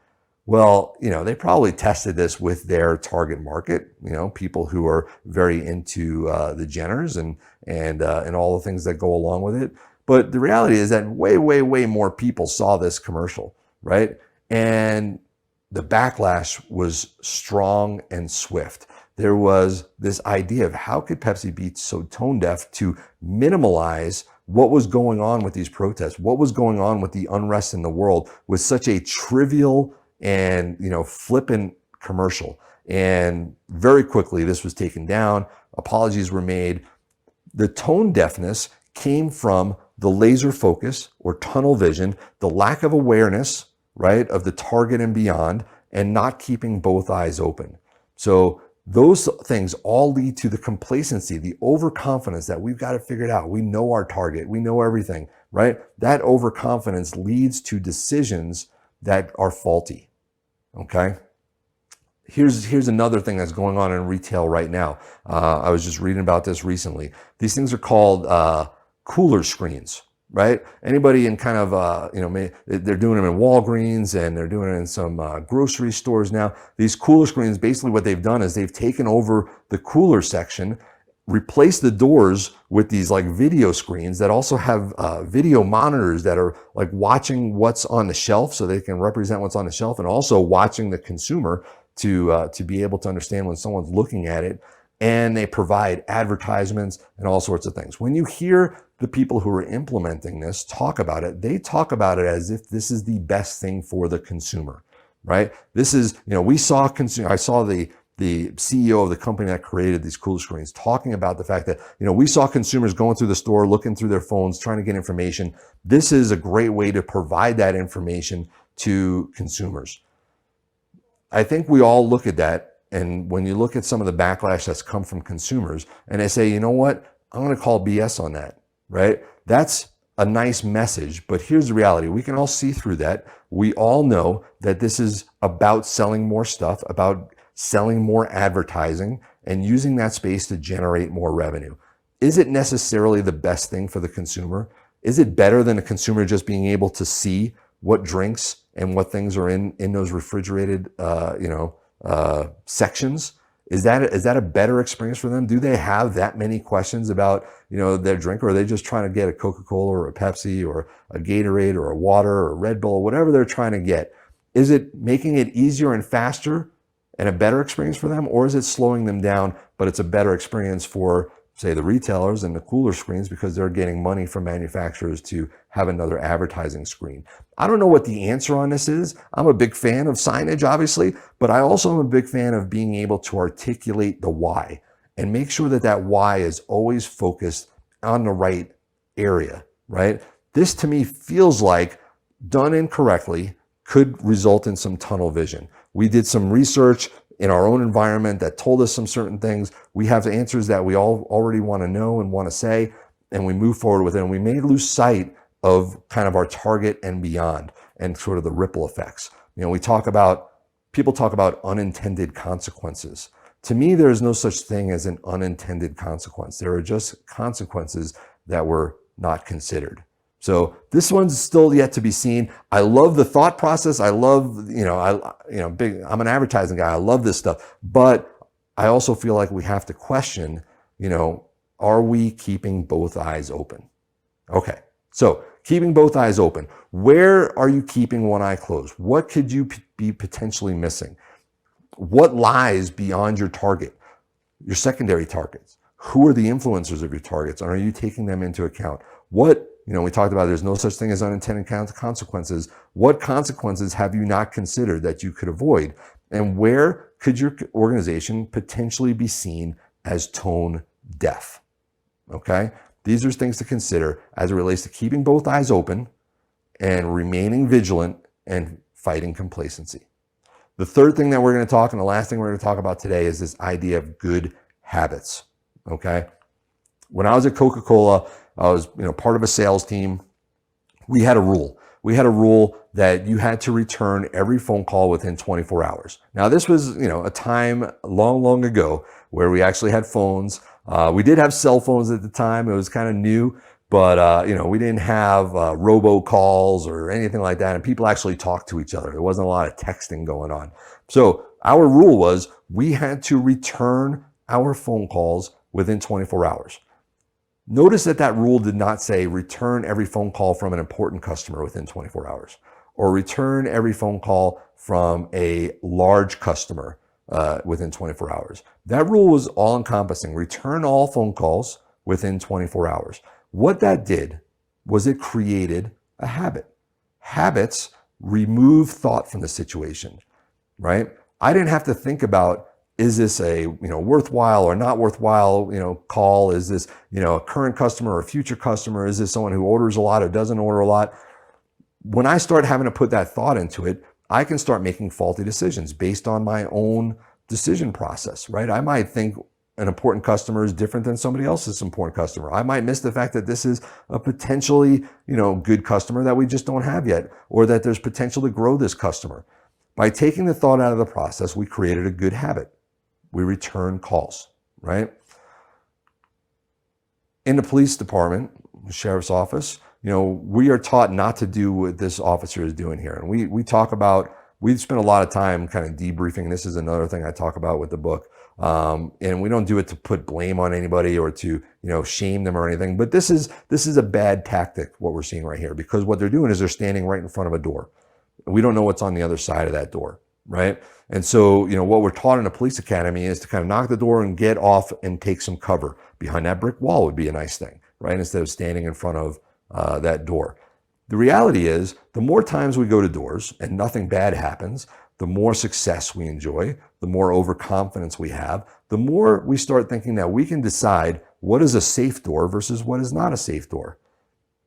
Well, they probably tested this with their target market, people who are very into the Jenners and all the things that go along with it. But the reality is that way, way, way more people saw this commercial, right? And the backlash was strong and swift. There was this idea of how could Pepsi be so tone deaf to minimalize what was going on with these protests, what was going on with the unrest in the world with such a trivial and, flippant commercial. And very quickly, this was taken down. Apologies were made. The tone deafness came from the laser focus or tunnel vision, the lack of awareness, right, of the target and beyond, and not keeping both eyes open. So those things all lead to the complacency, the overconfidence that we've got it figured out. We know our target. We know everything, right? That overconfidence leads to decisions that are faulty, okay? Here's another thing that's going on in retail right now. I was just reading about this recently. These things are called cooler screens, right? Anybody in kind of, they're doing them in Walgreens, and they're doing it in some grocery stores now. These cooler screens, basically what they've done is they've taken over the cooler section, replaced the doors with these like video screens that also have video monitors that are like watching what's on the shelf, so they can represent what's on the shelf, and also watching the consumer to be able to understand when someone's looking at it. And they provide advertisements and all sorts of things. When you hear the people who are implementing this talk about it, they talk about it as if this is the best thing for the consumer, right? This is, I saw the CEO of the company that created these cooler screens talking about the fact that, we saw consumers going through the store, looking through their phones, trying to get information. This is a great way to provide that information to consumers. I think we all look at that. And when you look at some of the backlash that's come from consumers, and they say, you know what, I'm going to call BS on that, right? That's a nice message, but here's the reality. We can all see through that. We all know that this is about selling more stuff, about selling more advertising, and using that space to generate more revenue. is it necessarily the best thing for the consumer? Is it better than a consumer just being able to see what drinks and what things are in those refrigerated, sections? Is that a better experience for them? Do they have that many questions about, their drink, or are they just trying to get a Coca-Cola or a Pepsi or a Gatorade or a water or a Red Bull, whatever they're trying to get? Is it making it easier and faster and a better experience for them, or is it slowing them down, but it's a better experience for, say, the retailers and the cooler screens because they're getting money from manufacturers to have another advertising screen? I don't know what the answer on this is. I'm a big fan of signage, obviously, but I also am a big fan of being able to articulate the why and make sure that that why is always focused on the right area, right? This to me feels like, done incorrectly, could result in some tunnel vision. We did some research in our own environment that told us some certain things. We have answers that we all already want to know and want to say, and we move forward with it. And we may lose sight of kind of our target and beyond, and sort of the ripple effects. People talk about unintended consequences. To me, there is no such thing as an unintended consequence. There are just consequences that were not considered. So this one's still yet to be seen. I love the thought process. I love, I'm an advertising guy. I love this stuff, but I also feel like we have to question, are we keeping both eyes open? Okay. So keeping both eyes open. Where are you keeping one eye closed? What could you be potentially missing? What lies beyond your target, your secondary targets? Who are the influencers of your targets? And are you taking them into account? We talked about there's no such thing as unintended consequences. What consequences have you not considered that you could avoid? And where could your organization potentially be seen as tone deaf? Okay? These are things to consider as it relates to keeping both eyes open and remaining vigilant and fighting complacency. The third thing that we're going to talk, and the last thing we're going to talk about today, is this idea of good habits. Okay? When I was at Coca-Cola, I was, part of a sales team. We had a rule. We had a rule that you had to return every phone call within 24 hours. Now, this was, a time long, long ago where we actually had phones. We did have cell phones at the time. It was kind of new, but, we didn't have robocalls or anything like that. And people actually talked to each other. There wasn't a lot of texting going on. So our rule was we had to return our phone calls within 24 hours. Notice that rule did not say return every phone call from an important customer within 24 hours or return every phone call from a large customer within 24 hours. That rule was all encompassing. Return all phone calls within 24 hours. What that did was it created a habit. Habits remove thought from the situation, right? I didn't have to think about, is this a worthwhile or not worthwhile call? Is this a current customer or a future customer? Is this someone who orders a lot or doesn't order a lot? When I start having to put that thought into it, I can start making faulty decisions based on my own decision process, right? I might think an important customer is different than somebody else's important customer. I might miss the fact that this is a potentially good customer that we just don't have yet, or that there's potential to grow this customer. By taking the thought out of the process, we created a good habit. We return calls, right? In the police department, the sheriff's office, we are taught not to do what this officer is doing here. And we spend a lot of time kind of debriefing. This is another thing I talk about with the book. And we don't do it to put blame on anybody or to, shame them or anything. But this is a bad tactic, what we're seeing right here, because what they're doing is they're standing right in front of a door. We don't know what's on the other side of that door, right? And so, what we're taught in a police academy is to kind of knock the door and get off and take some cover. Behind that brick wall would be a nice thing, right? Instead of standing in front of that door. The reality is, the more times we go to doors and nothing bad happens, the more success we enjoy, the more overconfidence we have, the more we start thinking that we can decide what is a safe door versus what is not a safe door.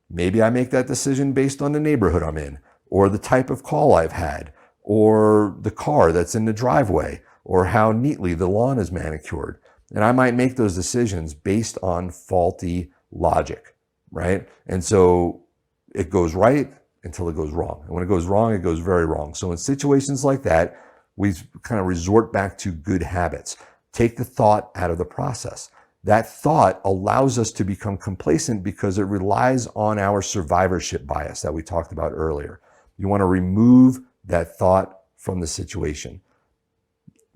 Maybe I make that decision based on the neighborhood I'm in, or the type of call I've had, or the car that's in the driveway, or how neatly the lawn is manicured. And I might make those decisions based on faulty logic, right? And so it goes right until it goes wrong. And when it goes wrong, it goes very wrong. So in situations like that, we kind of resort back to good habits. Take the thought out of the process. That thought allows us to become complacent because it relies on our survivorship bias that we talked about earlier. You want to remove that thought from the situation.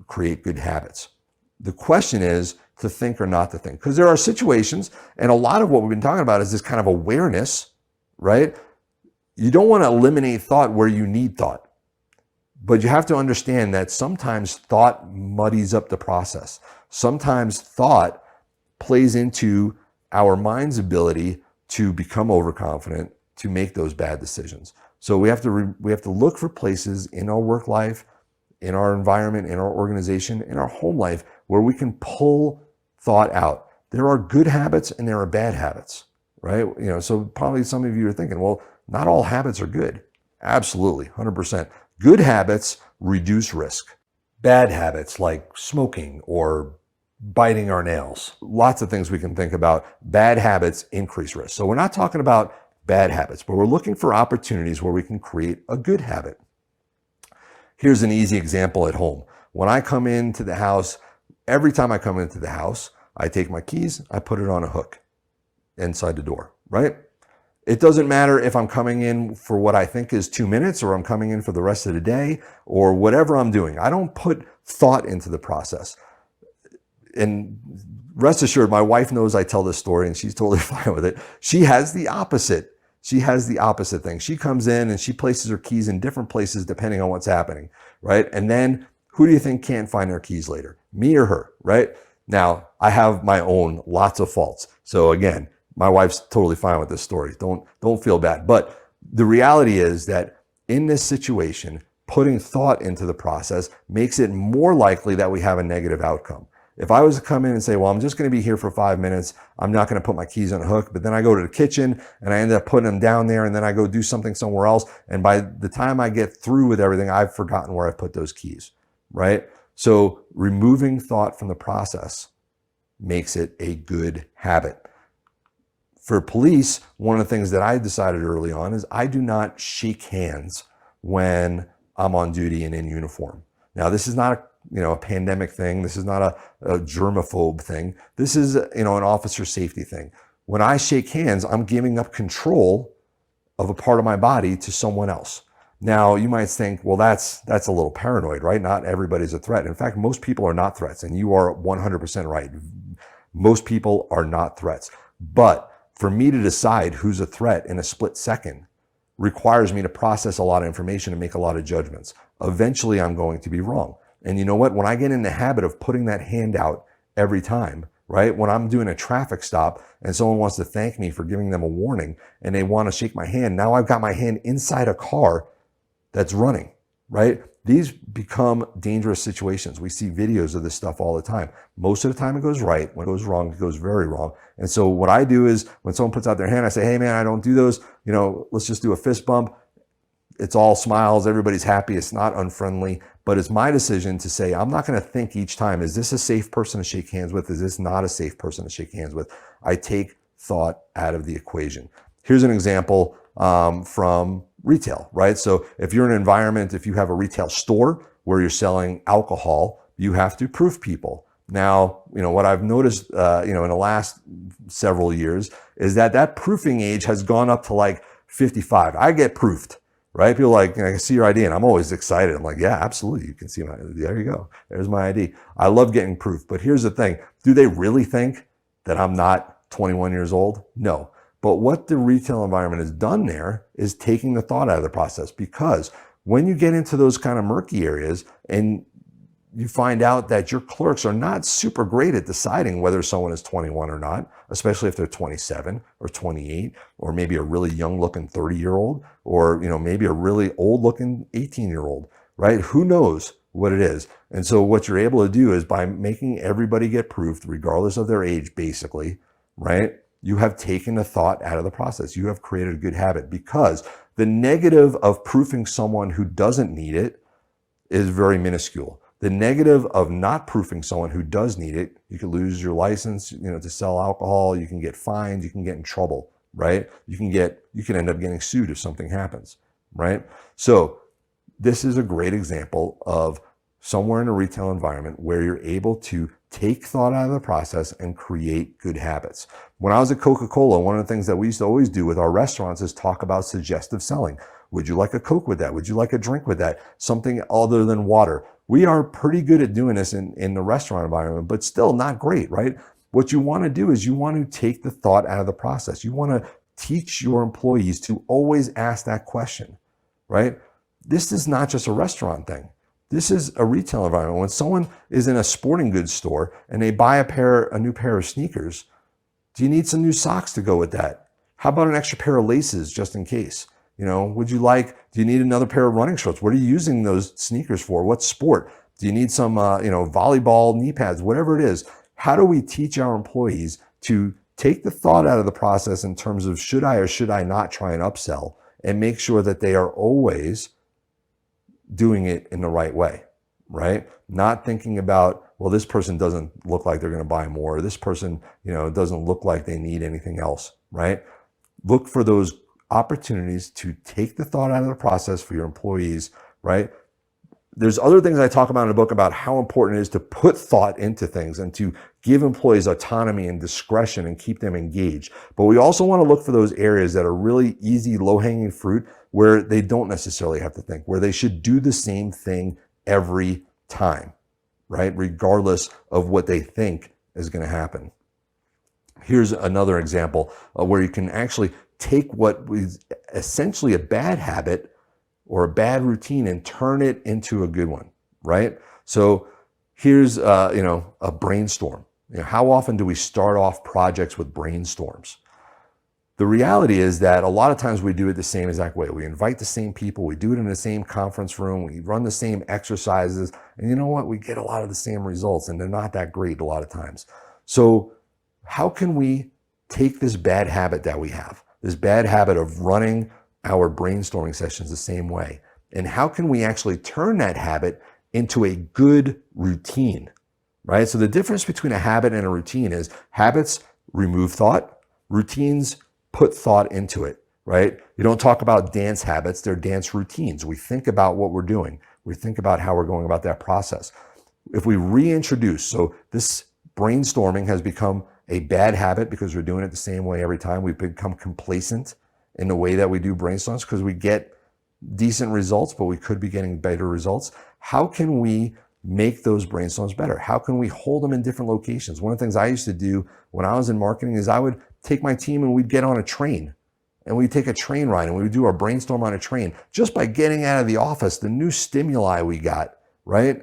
Create good habits. The question is to think or not to think, because there are situations, and a lot of what we've been talking about is this kind of awareness, right? You don't want to eliminate thought where you need thought, but you have to understand that sometimes thought muddies up the process. Sometimes thought plays into our mind's ability to become overconfident, to make those bad decisions. So we have to look for places in our work life, in our environment, in our organization, in our home life, where we can pull thought out. There are good habits and there are bad habits, right? So probably some of you are thinking, well, not all habits are good. Absolutely, 100%. Good habits reduce risk. Bad habits like smoking or biting our nails, lots of things we can think about. Bad habits increase risk. So we're not talking about bad habits, but we're looking for opportunities where we can create a good habit. Here's an easy example at home. When I come into the house, every time I come into the house, I take my keys, I put it on a hook inside the door, right? It doesn't matter if I'm coming in for what I think is 2 minutes or I'm coming in for the rest of the day or whatever I'm doing. I don't put thought into the process. And rest assured, my wife knows I tell this story and she's totally fine with it. She has the opposite. She has the opposite thing. She comes in and she places her keys in different places depending on what's happening, right? And then who do you think can't find their keys later? Me or her, right? Now, I have my own lots of faults. So again, my wife's totally fine with this story. Don't feel bad. But the reality is that in this situation, putting thought into the process makes it more likely that we have a negative outcome. If I was to come in and say, well, I'm just going to be here for 5 minutes, I'm not going to put my keys on a hook, but then I go to the kitchen and I end up putting them down there and then I go do something somewhere else. And by the time I get through with everything, I've forgotten where I put those keys, right? So removing thought from the process makes it a good habit. For police, one of the things that I decided early on is I do not shake hands when I'm on duty and in uniform. Now, this is not a pandemic thing. This is not a germaphobe thing. This is, an officer safety thing. When I shake hands, I'm giving up control of a part of my body to someone else. Now, you might think, well, that's a little paranoid, right? Not everybody's a threat. In fact, most people are not threats, and you are 100% right. Most people are not threats. But for me to decide who's a threat in a split second requires me to process a lot of information and make a lot of judgments. Eventually, I'm going to be wrong. And you know what? When I get in the habit of putting that hand out every time, right? When I'm doing a traffic stop and someone wants to thank me for giving them a warning and they want to shake my hand, now I've got my hand inside a car that's running, right? These become dangerous situations. We see videos of this stuff all the time. Most of the time it goes right. When it goes wrong, it goes very wrong. And so what I do is when someone puts out their hand, I say, hey man, I don't do those. Let's just do a fist bump. It's all smiles. Everybody's happy. It's not unfriendly, but it's my decision to say, I'm not going to think each time, is this a safe person to shake hands with? Is this not a safe person to shake hands with? I take thought out of the equation. Here's an example from retail, right? So if you're in an environment, if you have a retail store where you're selling alcohol, you have to proof people. Now, what I've noticed, in the last several years is that proofing age has gone up to like 55. I get proofed. Right? People are like, I can see your ID. And I'm always excited. I'm like, yeah, absolutely. You can see there you go. There's my ID. I love getting proof. But here's the thing. Do they really think that I'm not 21 years old? No. But what the retail environment has done there is taking the thought out of the process, because when you get into those kind of murky areas and you find out that your clerks are not super great at deciding whether someone is 21 or not, especially if they're 27 or 28, or maybe a really young looking 30-year-old, or maybe a really old looking 18-year-old, right? Who knows what it is? And so what you're able to do is by making everybody get proofed, regardless of their age, basically, right? You have taken the thought out of the process. You have created a good habit, because the negative of proofing someone who doesn't need it is very minuscule. The negative of not proofing someone who does need it, you could lose your license, to sell alcohol. You can get fined. You can get in trouble, right? You can end up getting sued if something happens, right? So this is a great example of somewhere in a retail environment where you're able to take thought out of the process and create good habits. When I was at Coca-Cola, one of the things that we used to always do with our restaurants is talk about suggestive selling. Would you like a Coke with that? Would you like a drink with that? Something other than water. We are pretty good at doing this in the restaurant environment, but still not great, right? What you want to do is you want to take the thought out of the process. You want to teach your employees to always ask that question, right? This is not just a restaurant thing. This is a retail environment. When someone is in a sporting goods store and they buy a new pair of sneakers, do you need some new socks to go with that? How about an extra pair of laces just in case? Do you need another pair of running shorts? What are you using those sneakers for? What sport? Do you need some, volleyball knee pads, whatever it is? How do we teach our employees to take the thought out of the process in terms of should I or should I not try and upsell, and make sure that they are always doing it in the right way, right? Not thinking about, well, this person doesn't look like they're going to buy more. Or this person, doesn't look like they need anything else, right? Look for those opportunities to take the thought out of the process for your employees, right? There's other things I talk about in the book about how important it is to put thought into things and to give employees autonomy and discretion and keep them engaged. But we also want to look for those areas that are really easy, low-hanging fruit where they don't necessarily have to think, where they should do the same thing every time, right? Regardless of what they think is going to happen. Here's another example where you can actually take what was essentially a bad habit or a bad routine and turn it into a good one, right? So here's, a brainstorm. How often do we start off projects with brainstorms? The reality is that a lot of times we do it the same exact way. We invite the same people, we do it in the same conference room, we run the same exercises, and you know what? We get a lot of the same results, and they're not that great a lot of times. So how can we take this bad habit that we have, this bad habit of running our brainstorming sessions the same way, and how can we actually turn that habit into a good routine, right? So the difference between a habit and a routine is habits remove thought, routines put thought into it, right? You don't talk about dance habits, they're dance routines. We think about what we're doing. We think about how we're going about that process. If we reintroduce, so this brainstorming has become a bad habit because we're doing it the same way every time. We've become complacent in the way that we do brainstorms because we get decent results, but we could be getting better results. How can we make those brainstorms better? How can we hold them in different locations? One of the things I used to do when I was in marketing is I would take my team and we'd get on a train and we'd take a train ride and we would do our brainstorm on a train. Just by getting out of the office, the new stimuli we got, right,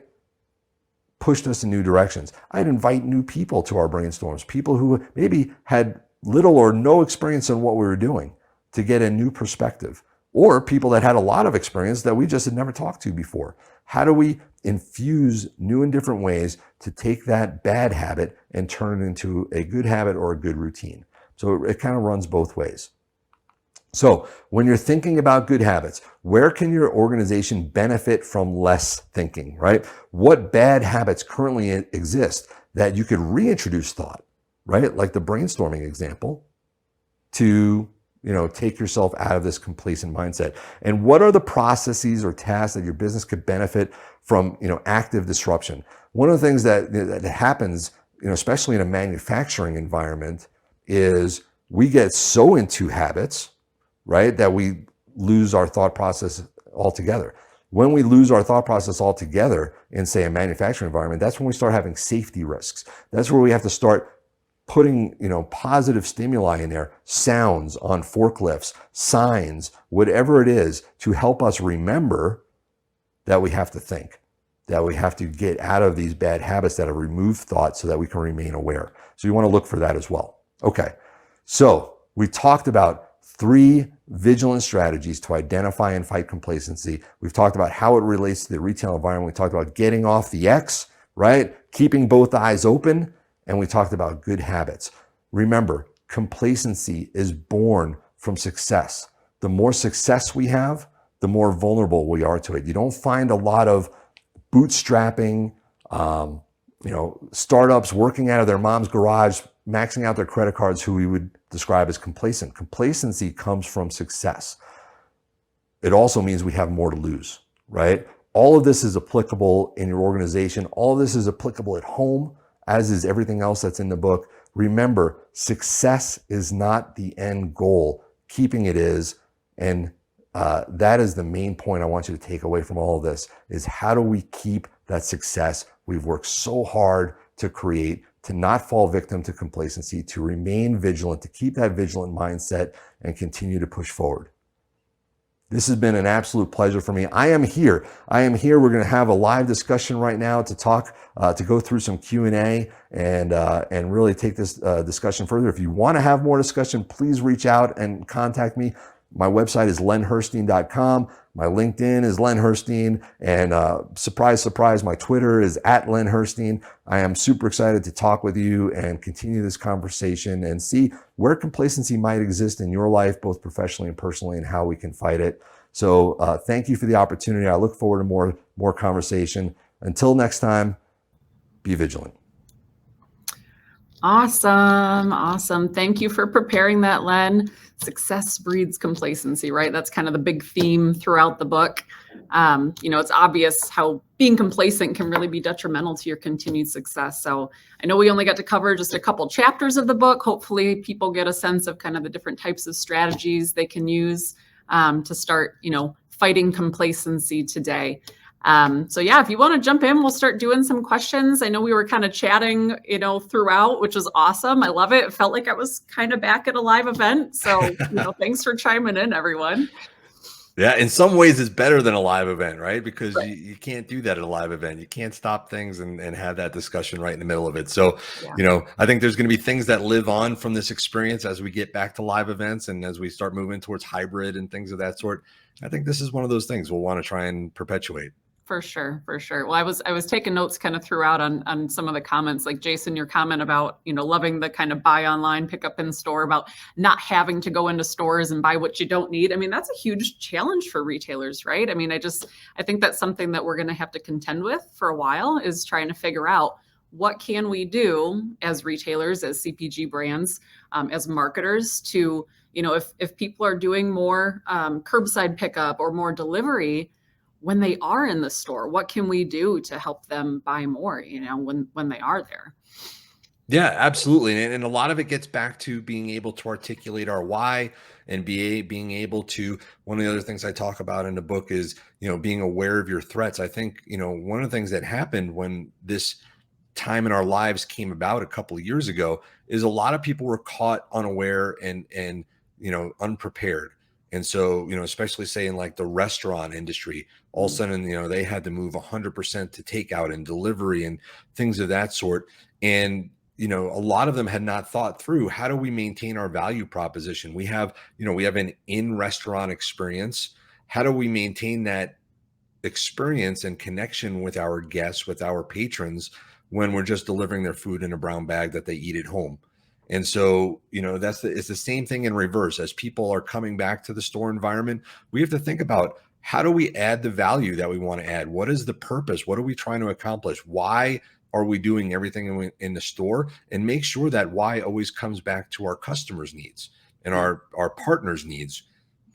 pushed us in new directions. I'd invite new people to our brainstorms, people who maybe had little or no experience in what we were doing, to get a new perspective, or people that had a lot of experience that we just had never talked to before. How do we infuse new and different ways to take that bad habit and turn it into a good habit or a good routine? So it kind of runs both ways. So when you're thinking about good habits, where can your organization benefit from less thinking, right? What bad habits currently exist that you could reintroduce thought, right? Like the brainstorming example, to take yourself out of this complacent mindset. And what are the processes or tasks that your business could benefit from, active disruption? One of the things that happens, especially in a manufacturing environment, is we get so into habits, right, that we lose our thought process altogether. When we lose our thought process altogether in, say, a manufacturing environment, that's when we start having safety risks. That's where we have to start putting, positive stimuli in there, sounds on forklifts, signs, whatever it is, to help us remember that we have to think, that we have to get out of these bad habits that have removed thought so that we can remain aware. So you want to look for that as well. Okay, so we talked about 3 vigilant strategies to identify and fight complacency. We've talked about how it relates to the retail environment. We talked about getting off the X, right? Keeping both eyes open. And we talked about good habits. Remember, complacency is born from success. The more success we have, the more vulnerable we are to it. You don't find a lot of bootstrapping, startups working out of their mom's garage, maxing out their credit cards, who we would describe as complacent. Complacency comes from success. It also means we have more to lose, right? All of this is applicable in your organization. All of this is applicable at home, as is everything else that's in the book. Remember, success is not the end goal. Keeping it is. And that is the main point I want you to take away from all of this, is how do we keep that success we've worked so hard to create, to not fall victim to complacency, to remain vigilant, to keep that vigilant mindset and continue to push forward. This has been an absolute pleasure for me. I am here. We're going to have a live discussion right now to talk, to go through some Q&A and really take this discussion further. If you want to have more discussion, please reach out and contact me. My website is lenhurstein.com. My LinkedIn is Len Hurstein. And surprise, surprise, my Twitter is @Len Hurstein. I am super excited to talk with you and continue this conversation and see where complacency might exist in your life, both professionally and personally, and how we can fight it. So thank you for the opportunity. I look forward to more conversation. Until next time, be vigilant. Awesome. Thank you for preparing that, Len. Success breeds complacency, right? That's kind of the big theme throughout the book. It's obvious how being complacent can really be detrimental to your continued success. So I know we only got to cover just a couple chapters of the book. Hopefully people get a sense of kind of the different types of strategies they can use to start, fighting complacency today. So yeah, if you want to jump in, we'll start doing some questions. I know we were kind of chatting, throughout, which is awesome. I love it. It felt like I was kind of back at a live event. So, thanks for chiming in, everyone. Yeah, in some ways it's better than a live event, right? Because you can't do that at a live event. You can't stop things and have that discussion right in the middle of it. So, I think there's going to be things that live on from this experience as we get back to live events and as we start moving towards hybrid and things of that sort. I think this is one of those things we'll want to try and perpetuate. For sure. Well, I was taking notes kind of throughout on some of the comments, like Jason, your comment about, loving the kind of buy online, pick up in store, about not having to go into stores and buy what you don't need. I mean, that's a huge challenge for retailers, right? I mean, I think that's something that we're going to have to contend with for a while, is trying to figure out what can we do as retailers, as CPG brands, as marketers to, if people are doing more curbside pickup or more delivery, when they are in the store, what can we do to help them buy more, when they are there? Yeah, absolutely. And a lot of it gets back to being able to articulate our why and being able to, one of the other things I talk about in the book is, being aware of your threats. I think, one of the things that happened when this time in our lives came about a couple of years ago is a lot of people were caught unaware and unprepared. And so, especially say in like the restaurant industry, all of a sudden, they had to move 100% to takeout and delivery and things of that sort. And, a lot of them had not thought through, how do we maintain our value proposition? We have an in-restaurant experience. How do we maintain that experience and connection with our guests, with our patrons, when we're just delivering their food in a brown bag that they eat at home? And so, it's the same thing in reverse. As people are coming back to the store environment, we have to think about, how do we add the value that we want to add? What is the purpose? What are we trying to accomplish? Why are we doing everything in the store? And make sure that why always comes back to our customers' needs and our partners' needs.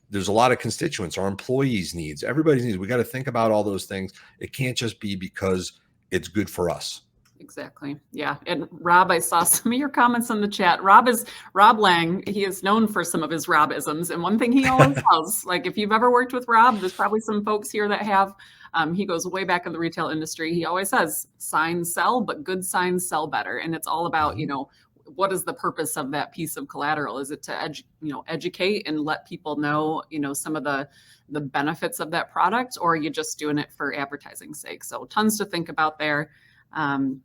There's a lot of constituents, our employees' needs, everybody's needs. We got to think about all those things. It can't just be because it's good for us. Exactly. Yeah. And Rob, I saw some of your comments in the chat. Rob Lang. He is known for some of his Rob-isms. And one thing he always tells, like, if you've ever worked with Rob, there's probably some folks here that have, he goes way back in the retail industry. He always says signs sell, but good signs sell better. And it's all about, what is the purpose of that piece of collateral? Is it to educate and let people know, some of the benefits of that product, or are you just doing it for advertising's sake? So tons to think about there. I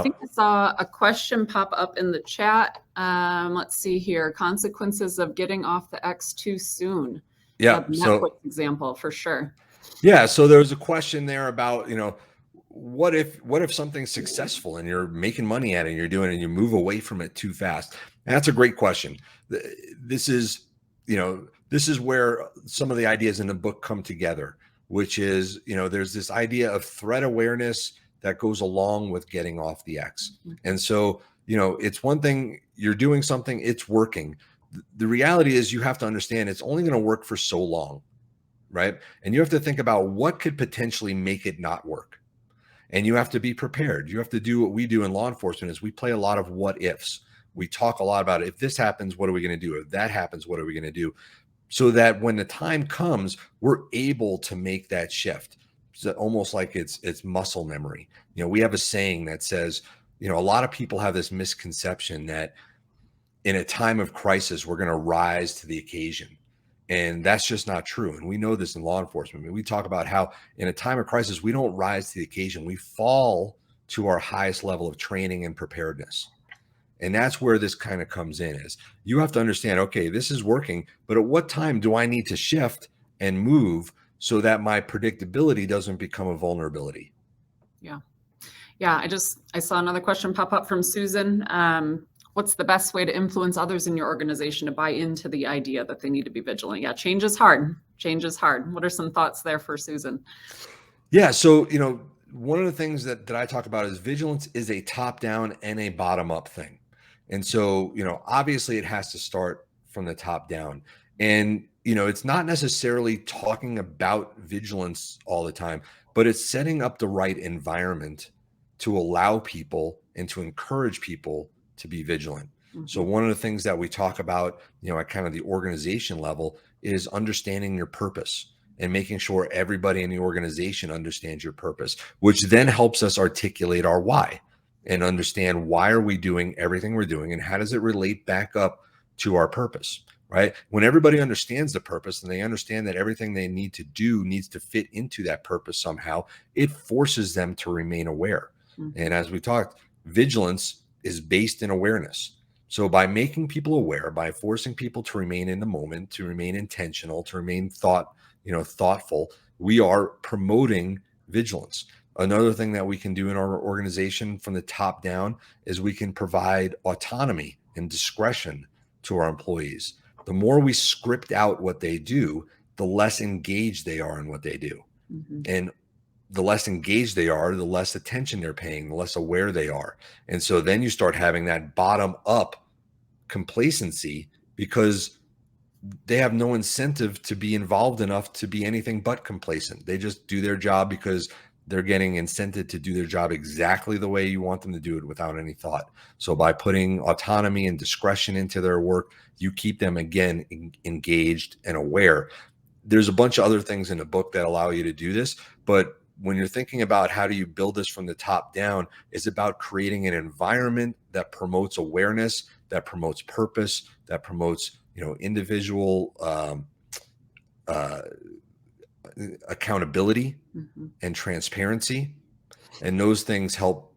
think I saw a question pop up in the chat. Let's see here. Consequences of getting off the X too soon. Yeah. Netflix example for sure. Yeah. So there was a question there about, what if something's successful and you're making money at it and you're doing it and you move away from it too fast? And that's a great question. This is where some of the ideas in the book come together, which is, there's this idea of threat awareness that goes along with getting off the X. And so, it's one thing, you're doing something, it's working. The reality is you have to understand it's only going to work for so long, right? And you have to think about what could potentially make it not work. and you have to be prepared. You have to do what we do in law enforcement is we play a lot of what ifs. We talk a lot about if this happens, what are we going to do? If that happens, what are we going to do? So that when the time comes, we're able to make that shift. So almost like it's muscle memory. We have a saying that says, a lot of people have this misconception that in a time of crisis, we're going to rise to the occasion. And that's just not true. And we know this in law enforcement. I mean, we talk about how in a time of crisis, we don't rise to the occasion. We fall to our highest level of training and preparedness. And that's where this kind of comes in is you have to understand, okay, this is working, but at what time do I need to shift and move so that my predictability doesn't become a vulnerability? Yeah. Yeah. I saw another question pop up from Susan. What's the best way to influence others in your organization to buy into the idea that they need to be vigilant? Yeah. Change is hard. Change is hard. What are some thoughts there for Susan? Yeah. So, one of the things that I talk about is vigilance is a top down and a bottom up thing. And so, obviously it has to start from the top down. And, it's not necessarily talking about vigilance all the time, but it's setting up the right environment to allow people and to encourage people to be vigilant. Mm-hmm. So one of the things that we talk about, at kind of the organization level is understanding your purpose and making sure everybody in the organization understands your purpose, which then helps us articulate our why and understand why are we doing everything we're doing and how does it relate back up to our purpose, right? When everybody understands the purpose and they understand that everything they need to do needs to fit into that purpose somehow, it forces them to remain aware. Mm-hmm. And as we talked, vigilance is based in awareness. So by making people aware, by forcing people to remain in the moment, to remain intentional, to remain thoughtful, we are promoting vigilance. Another thing that we can do in our organization from the top down is we can provide autonomy and discretion to our employees. The more we script out what they do, the less engaged they are in what they do. Mm-hmm. And the less engaged they are, the less attention they're paying, the less aware they are. And so then you start having that bottom up complacency because they have no incentive to be involved enough to be anything but complacent. They just do their job because they're getting incented to do their job exactly the way you want them to do it without any thought. So by putting autonomy and discretion into their work, you keep them again engaged and aware. There's a bunch of other things in the book that allow you to do this, but when you're thinking about how do you build this from the top down, it's about creating an environment that promotes awareness, that promotes purpose, that promotes, individual accountability mm-hmm. and transparency. And those things help,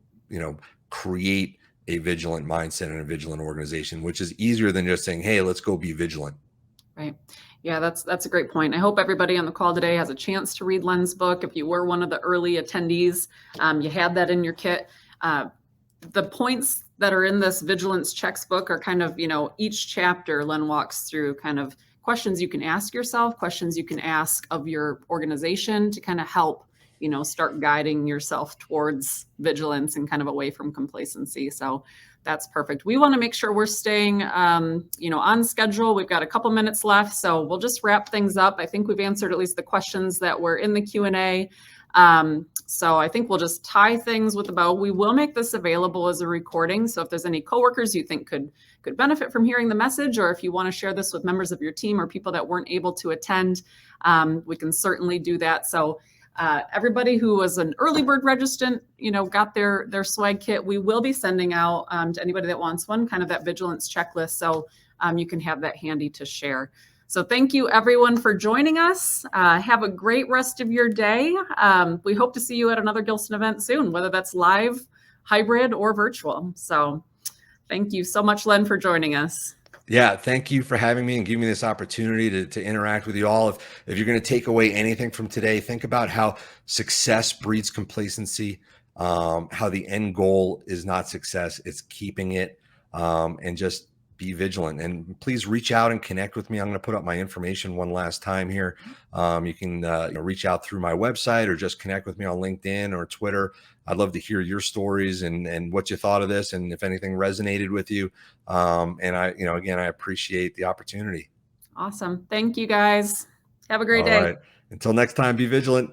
create a vigilant mindset and a vigilant organization, which is easier than just saying, hey, let's go be vigilant. Right. Yeah, that's a great point. I hope everybody on the call today has a chance to read Len's book. If you were one of the early attendees, you had that in your kit. The points that are in this vigilance checks book are kind of, each chapter Len walks through kind of questions you can ask yourself, questions you can ask of your organization to kind of help, start guiding yourself towards vigilance and kind of away from complacency. So that's perfect. We want to make sure we're staying, on schedule. We've got a couple minutes left, so we'll just wrap things up. I think we've answered at least the questions that were in the Q&A. So I think we'll just tie things with a bow. We will make this available as a recording. So if there's any coworkers you think could benefit from hearing the message, or if you want to share this with members of your team or people that weren't able to attend, we can certainly do that. So everybody who was an early bird registrant, got their swag kit. We will be sending out to anybody that wants one, kind of that vigilance checklist. So you can have that handy to share. So thank you everyone for joining us. Have a great rest of your day. We hope to see you at another Gilson event soon, whether that's live, hybrid, or virtual. So thank you so much, Len, for joining us. Yeah, thank you for having me and giving me this opportunity to interact with you all. If you're going to take away anything from today, think about how success breeds complacency, how the end goal is not success, it's keeping it, and just be vigilant. And please reach out and connect with me. I'm going to put up my information one last time here. You can reach out through my website or just connect with me on LinkedIn or Twitter. I'd love to hear your stories and what you thought of this and if anything resonated with you. And I appreciate the opportunity. Awesome. Thank you guys. Have a great day. All right. Until next time, be vigilant.